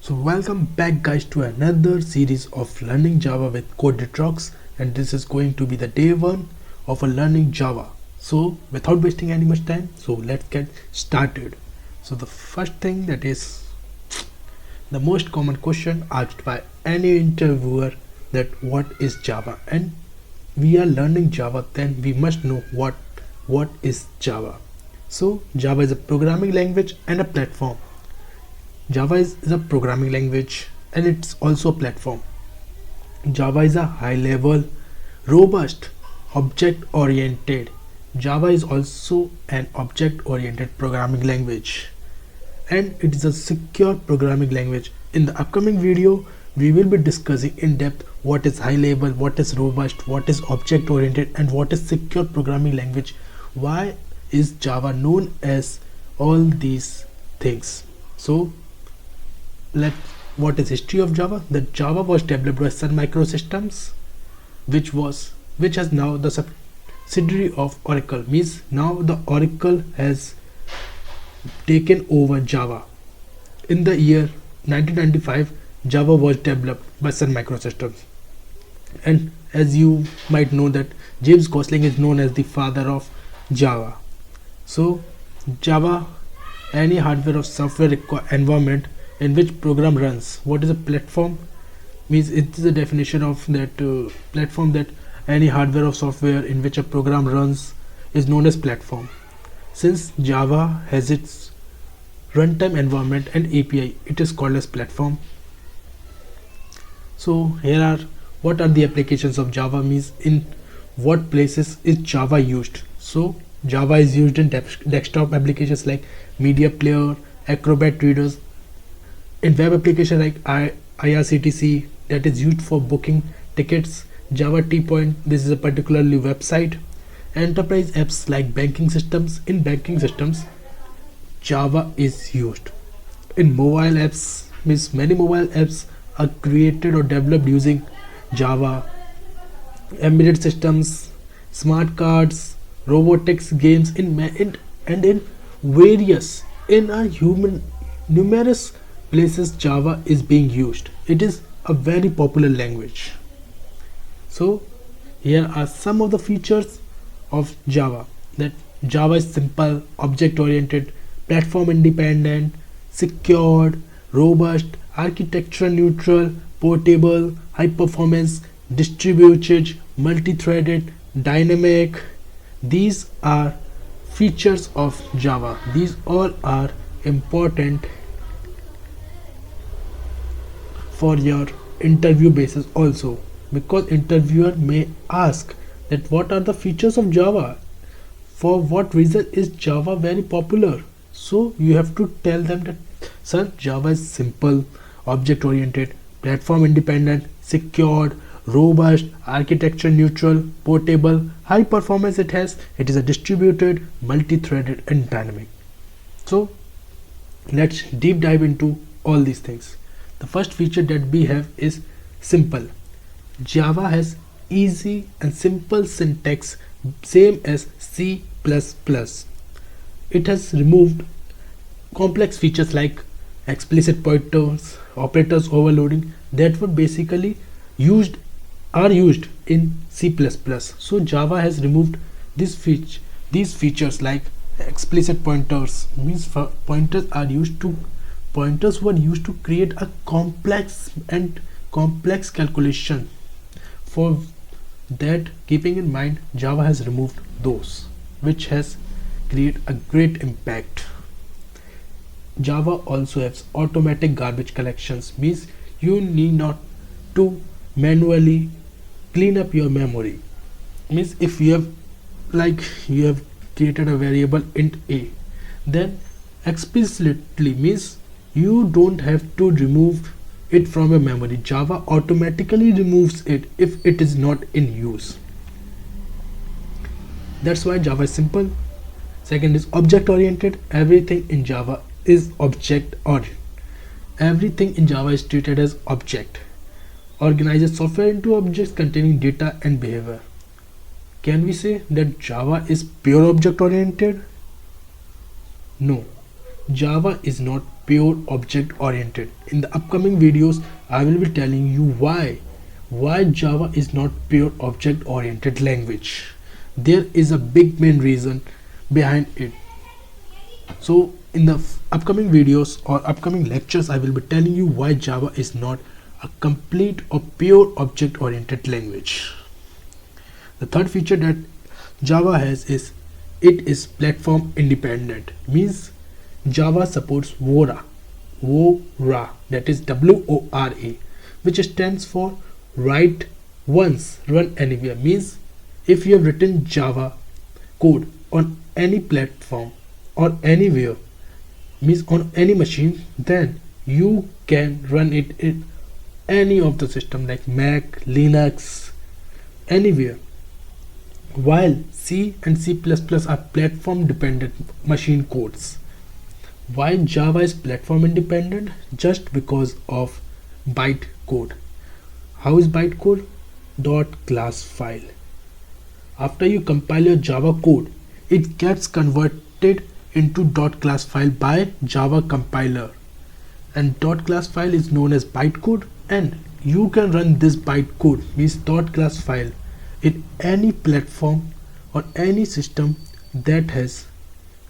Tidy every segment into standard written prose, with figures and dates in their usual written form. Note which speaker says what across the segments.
Speaker 1: So welcome back guys to another series of learning Java with code Detrox, and this is going to be the day one of a learning Java. So without wasting any much time, so let's get started. So the first thing, that is the most common question asked by any interviewer, that what is Java, and we are learning Java, then we must know what is Java. So Java is a programming language and a platform. Java is a programming language and it's also a platform. Java is a high level, robust, object oriented. Java is also an object oriented programming language, and it is a secure programming language. In the upcoming video, we will be discussing in depth what is high level, what is robust, what is object oriented, and what is secure programming language. Why is Java known as all these things? So let what is history of Java? That Java was developed by Sun Microsystems, which has now the subsidiary of Oracle. Means now the Oracle has taken over Java. In the year 1995, Java was developed by Sun Microsystems, and as you might know that James Gosling is known as the father of Java. So Java, any hardware or software environment in which program runs. What is a platform? Means it is a definition of that platform, that any hardware or software in which a program runs is known as platform. Since Java has its runtime environment and API, it is called as platform. So here are what are the applications of Java, means in what places is Java used. So Java is used in desktop applications like media player, Acrobat readers, in web application like IRCTC, that is used for booking tickets, Java T-Point, this is a particularly website, enterprise apps like banking systems. In banking systems, Java is used. In mobile apps, means many mobile apps are created or developed using Java. Embedded systems, smart cards, robotics, games, in various in a human numerous places Java is being used. It is a very popular language. So here are some of the features of Java. That Java is simple, object oriented, platform independent, secured, robust, architecture neutral, portable, high performance, distributed, multi-threaded, dynamic. These are features of Java. These all are important for your interview basis also, because interviewer may ask that what are the features of Java, for what reason is Java very popular. So you have to tell them that, sir, Java is simple, object oriented, platform independent, secured, robust, architecture neutral, portable, high performance. It is a distributed, multi-threaded and dynamic. So let's deep dive into all these things. The first feature that we have is simple. Java has easy and simple syntax, same as C++. It has removed complex features like explicit pointers, operators overloading, that were basically used in C++. So Java has removed these features like explicit pointers. Means pointers were used to create a complex calculation. For that, keeping in mind, Java has removed those, which has created a great impact. Java also has automatic garbage collections, means you need not to manually clean up your memory. Means if you have created a variable int a, then explicitly, means you don't have to remove it from your memory. Java automatically removes it if it is not in use. That's why Java is simple. Second is object oriented. Everything in Java is object oriented. Everything in Java is treated as object. Organizes software into objects containing data and behavior. Can we say that Java is pure object oriented? No, Java is not pure object oriented. In the upcoming videos I will be telling you why Java is not pure object oriented language. There is a big main reason behind it. So in the upcoming videos or upcoming lectures I will be telling you why Java is not a complete or pure object oriented language. The third feature that Java has is it is platform independent. Means Java supports WORA, that is WORA, which stands for write once, run anywhere. Means if you have written Java code on any platform or anywhere, means on any machine, then you can run it in any of the system like Mac, Linux, anywhere. While C and C++ are platform dependent machine codes. Why Java is platform independent? Just because of bytecode. How is bytecode? .class file. After you compile your Java code, it gets converted into .class file by Java compiler, and .class file is known as bytecode, and you can run this bytecode, means .class file, in any platform or any system that has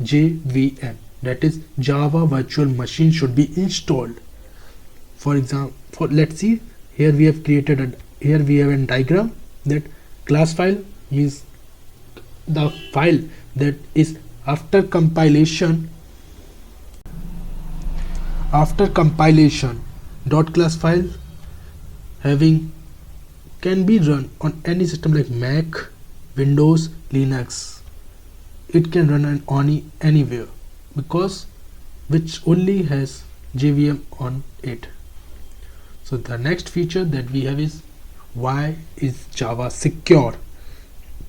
Speaker 1: JVM, that is Java Virtual Machine, should be installed. For example, let's see, here we have a diagram that class file means the file that is after compilation .class file can be run on any system like Mac, Windows, Linux. It can run on anywhere because which only has JVM on it. So the next feature that we have is why is Java secure?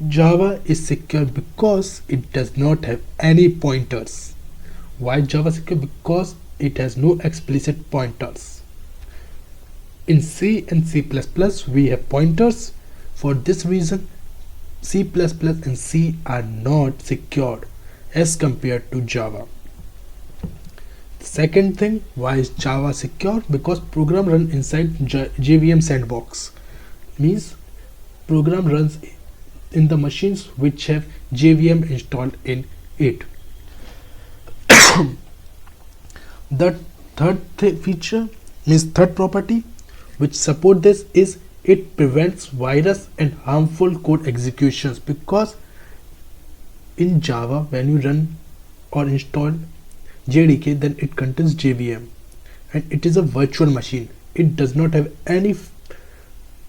Speaker 1: Java is secure because it does not have any pointers. Why Java secure? Because it has no explicit pointers. In C and C++ we have pointers. For this reason C++ and C are not secured as compared to Java. The second thing, why is Java secure? Because program run inside JVM sandbox. Means program runs in the machines which have JVM installed in it. The third feature means third property which support this is it prevents virus and harmful code executions, because in Java when you run or install JDK, then it contains JVM and it is a virtual machine. It does not have any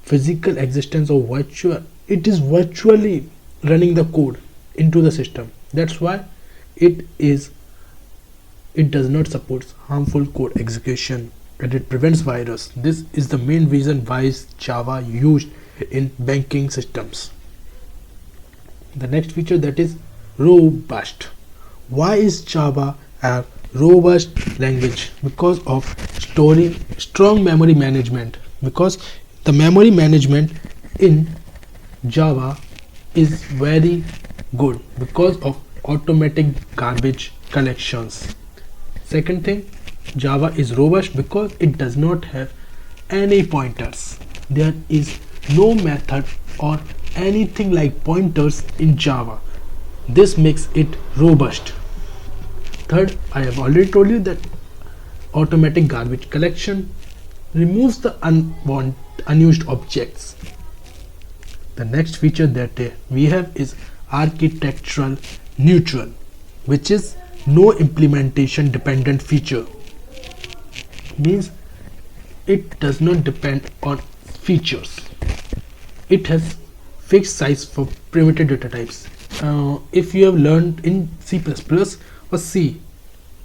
Speaker 1: physical existence or virtual. It is virtually running the code into the system. That's why it does not support harmful code execution and it prevents virus. This is the main reason why is Java used in banking systems. The next feature, that is robust. Why is Java a robust language? Because of strong memory management. Because the memory management in Java is very good because of automatic garbage collections. Second thing, Java is robust because it does not have any pointers. There is no method or anything like pointers in Java. This makes it robust. Third, I have already told you that automatic garbage collection removes the unused objects. The next feature that we have is architectural neutral, which is no implementation dependent feature. Means it does not depend on features. It has fixed size for primitive data types. If you have learned in C++ or C,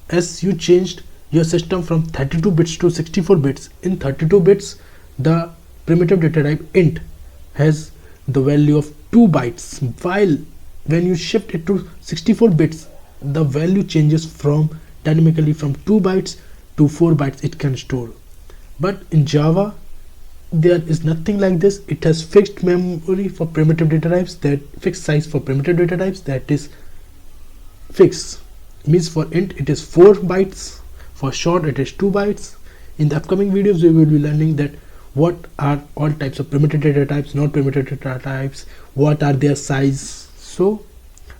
Speaker 1: as you changed your system from 32 bits to 64 bits, in 32 bits the primitive data type int has the value of 2 bytes, while when you shift it to 64 bits the value changes dynamically from 2 bytes to 4 bytes it can store. But in Java there is nothing like this. It has fixed memory for primitive data types, that fixed size for primitive data types, that is fixed. Means for int it is 4 bytes, For short, it is 2 bytes. In the upcoming videos, we will be learning that what are all types of primitive data types, not primitive data types, what are their size. So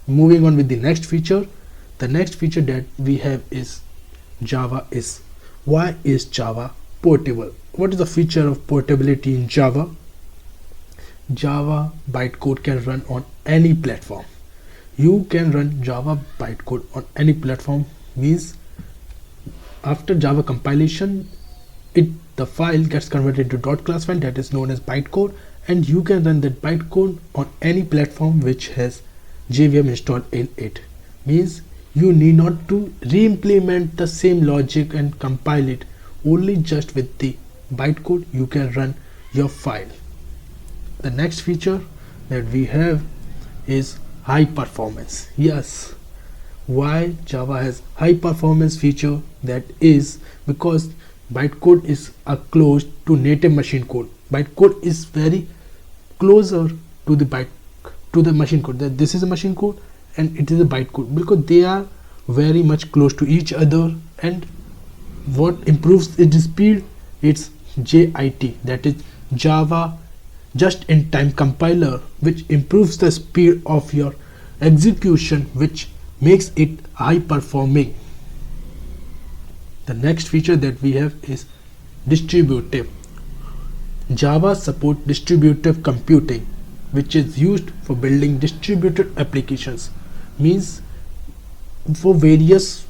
Speaker 1: moving on with the next feature. The next feature that we have is why is Java portable? What is the feature of portability in Java? Java bytecode can run on any platform. You can run Java bytecode on any platform, means after Java compilation, the file gets converted to .class file that is known as bytecode, and you can run that bytecode on any platform which has JVM installed in it. Means you need not to re-implement the same logic and compile it. Only just with the bytecode you can run your file. The next feature that we have is high performance. Yes, why Java has high performance feature? That is because bytecode is close to native machine code. Bytecode is very closer to the machine code. That this is a machine code and it is a bytecode, because they are very much close to each other. And what improves its speed? It's JIT, that is Java just in time compiler, which improves the speed of your execution, which makes it high performing. The next feature that we have is distributive. Java supports distributive computing, which is used for building distributed applications. Means for various,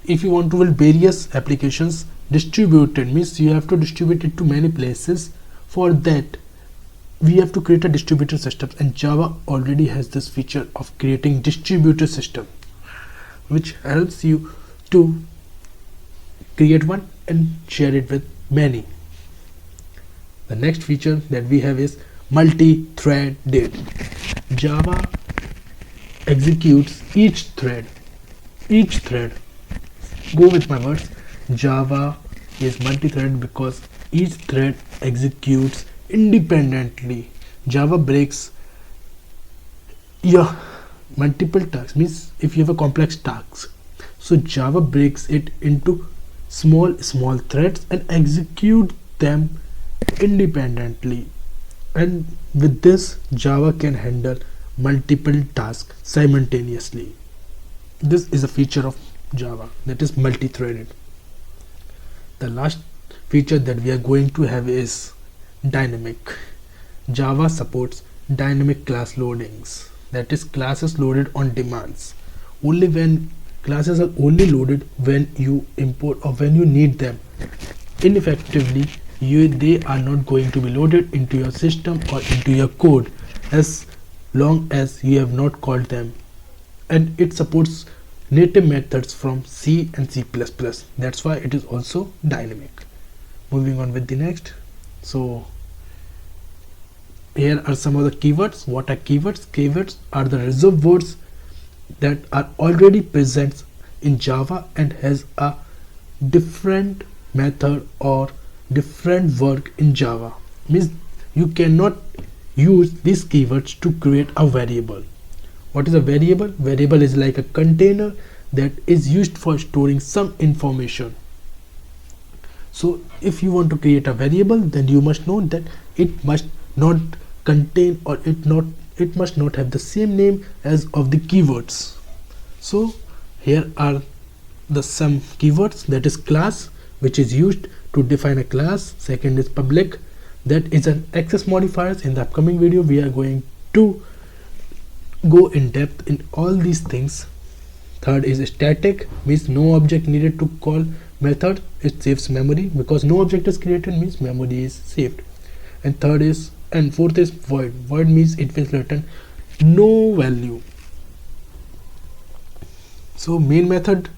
Speaker 1: if you want to build various applications, distributed means you have to distribute it to many places. For that we have to create a distributed system, and Java already has this feature of creating distributed system, which helps you to create one and share it with many. The next feature that we have is multi-threaded. Java executes each thread. Go with my words. Java is multi-threaded because each thread executes independently. Java breaks your multiple tasks. Means if you have a complex task, so Java breaks it into small threads and execute them independently. And with this, Java can handle multiple tasks simultaneously. This is a feature of Java, that is multi-threaded. The last feature that we are going to have is dynamic. Java supports dynamic class loadings, that is classes loaded on demands. Classes are only loaded when you import or when you need them. Ineffectively, they are not going to be loaded into your system or into your code as long as you have not called them. And it supports native methods from C and C++. That's why it is also dynamic. Moving on with the next. So here are some of the keywords. What are keywords? Keywords are the reserved words that are already present in Java and has a different method or different work in Java. Means you cannot use these keywords to create a variable. What is a variable? Variable is like a container that is used for storing some information. So if you want to create a variable, then you must know that it must not contain or it must not have the same name as of the keywords. So here are the some keywords. That is class, which is used to define a class. Second is public, that is an access modifiers. In the upcoming video we are going to go in depth in all these things. Third is static, means no object needed to call method. It saves memory, because no object is created means memory is saved. And fourth is void. Void means it will return no value. So main method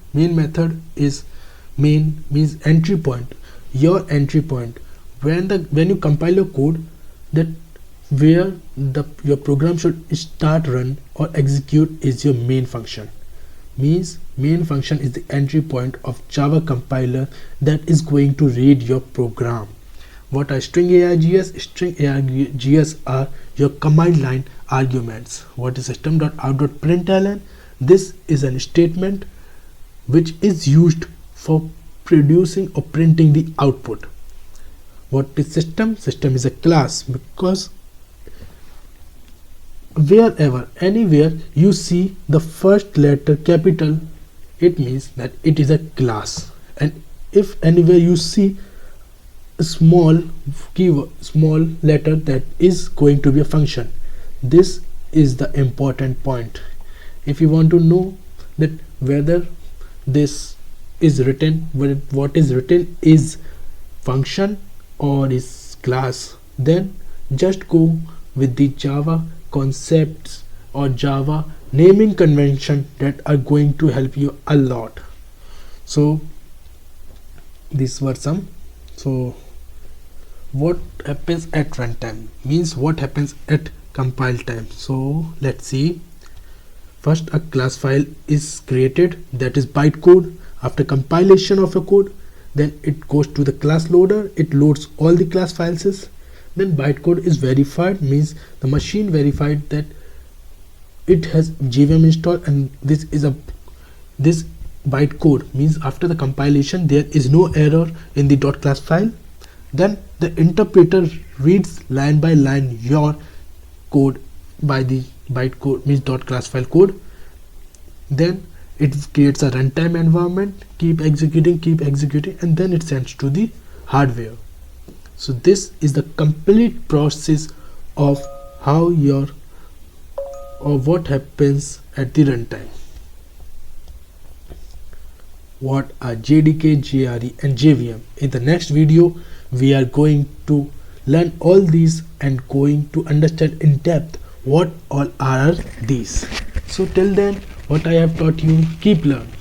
Speaker 1: is main means entry point. Your entry point when you compile your code, that where your program should start, run or execute is your main function. Means main function is the entry point of Java compiler that is going to read your program. What are string args? String args are your command line arguments. What is system.out.println? This is a statement which is used for producing or printing the output. What is system? System is a class, because wherever, anywhere you see the first letter capital, it means that it is a class. And if anywhere you see a small keyword, small letter, that is going to be a function. This is the important point. If you want to know that whether this is written, what is written is function or is class, then just go with the Java concepts or Java naming convention that are going to help you a lot. So these were some. So what happens at runtime means what happens at compile time. So let's see. First, a class file is created, that is bytecode. After compilation of a code, then it goes to the class loader, it loads all the class files. Then bytecode is verified, means the machine verified that it has JVM installed, and this bytecode means after the compilation there is no error in the .class file. Then the interpreter reads line by line your code by the bytecode, means .class file code. Then it creates a runtime environment, keep executing, and then it sends to the hardware. So this is the complete process of how your or what happens at the runtime. What are JDK, JRE and JVM? In the next video we are going to learn all these and going to understand in depth what all are these. So till then, what I have taught you, keep learning.